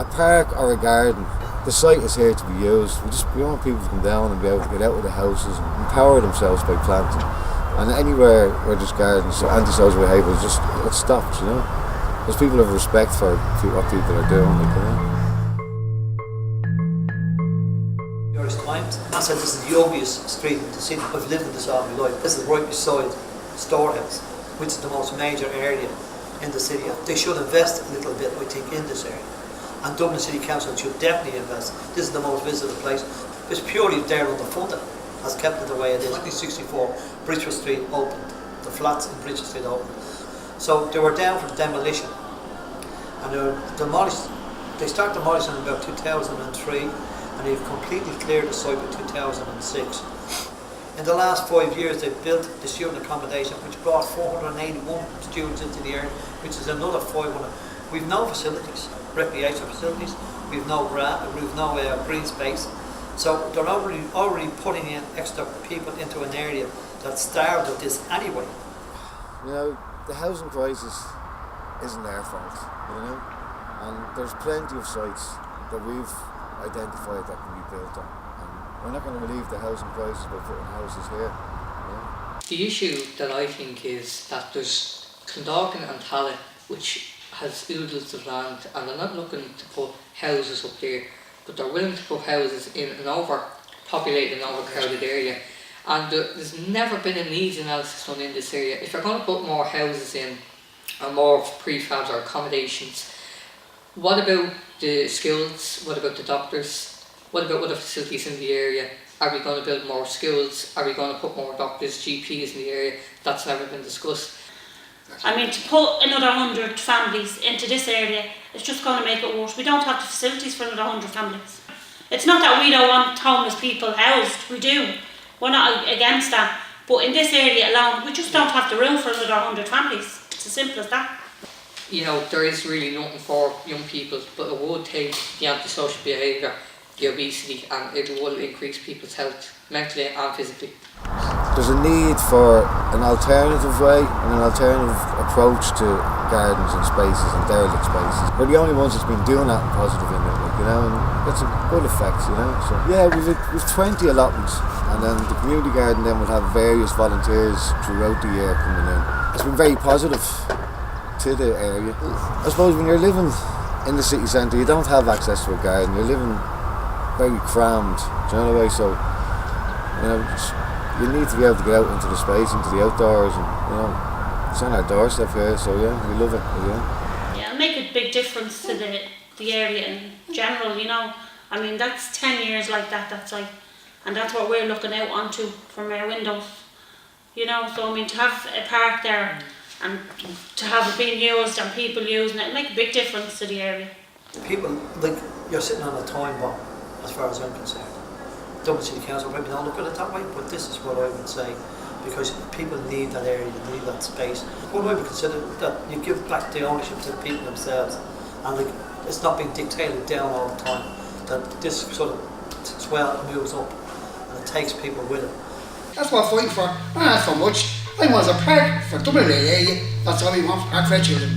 a park or a garden, the site is here to be used. We want people to come down and be able to get out of the houses and empower themselves by planting. And anywhere where there's gardens, antisocial behaviour it stops, you know. Because people have respect for what people are doing, like, you know. Times. I said this is the ugliest street in the city. I've lived in this all my life. This is right beside Storehouse, which is the most major area in the city. They should invest a little bit, I think, in this area. And Dublin City Council should definitely invest. This is the most visited place. It's purely there underfunded, has kept it the way it is. In 1964, Bridgefoot Street opened. The flats in Bridgefoot Street opened. So they were down for demolition. And they were demolished. They started demolishing in about 2003. And they've completely cleared the site by 2006. In the last 5 years, they've built the student accommodation, which brought 481 students into the area, which is another 500. We've no facilities, recreational facilities. We've no green space. So they're already putting in extra people into an area that's starved of this anyway. You know, the housing crisis isn't their fault, you know, and there's plenty of sites that we've identified that can be built on. And we're not going to relieve the housing crisis by putting houses here. Yeah. The issue that I think is that there's Clondalkin and Tallaght, which has oodles of land, and they're not looking to put houses up there, but they're willing to put houses in an overpopulated and overcrowded area. And there's never been a needs analysis done in this area. If you're going to put more houses in, or more prefabs or accommodations, what about the schools? What about the doctors? What about other facilities in the area? Are we going to build more schools? Are we going to put more doctors, GPs in the area? That's never been discussed. I mean, to put another 100 families into this area, it's just going to make it worse. We don't have the facilities for another 100 families. It's not that we don't want homeless people housed, we do. We're not against that. But in this area alone, we just don't have the room for another 100 families. It's as simple as that. You know, there is really nothing for young people, but it would take the antisocial behaviour, the obesity, and it will increase people's health, mentally and physically. There's a need for an alternative way and an alternative approach to gardens and spaces and derelict spaces. We're the only ones that's been doing that and positive in it, like, you know, and it's a good effect, you know. So yeah, we've 20 allotments, and then the community garden then will have various volunteers throughout the year coming in. It's been very positive to the area. I suppose when you're living in the city centre, you don't have access to a garden. You're living very crammed, do you know the way? So, you know, you need to be able to get out into the space, into the outdoors, and, you know, it's on our doorstep here, so yeah, we love it, yeah. Yeah, it'll make a big difference to the area in general, you know. I mean, that's 10 years like that, and that's what we're looking out onto from our windows, you know. So, I mean, to have a park there, and to have it being used and people using it, make a big difference to the area. People, like, you're sitting on a time bomb, as far as I'm concerned. Dublin City Council maybe don't look at it that way, but this is what I would say, because people need that area, they need that space. What I would consider that you give back the ownership to the people themselves, and like, it's not being dictated down all the time, that this sort of swell moves up and it takes people with it. That's what I'm fighting for. I don't ask for much. I want a park for Dublin area. That's all we want, park for our children.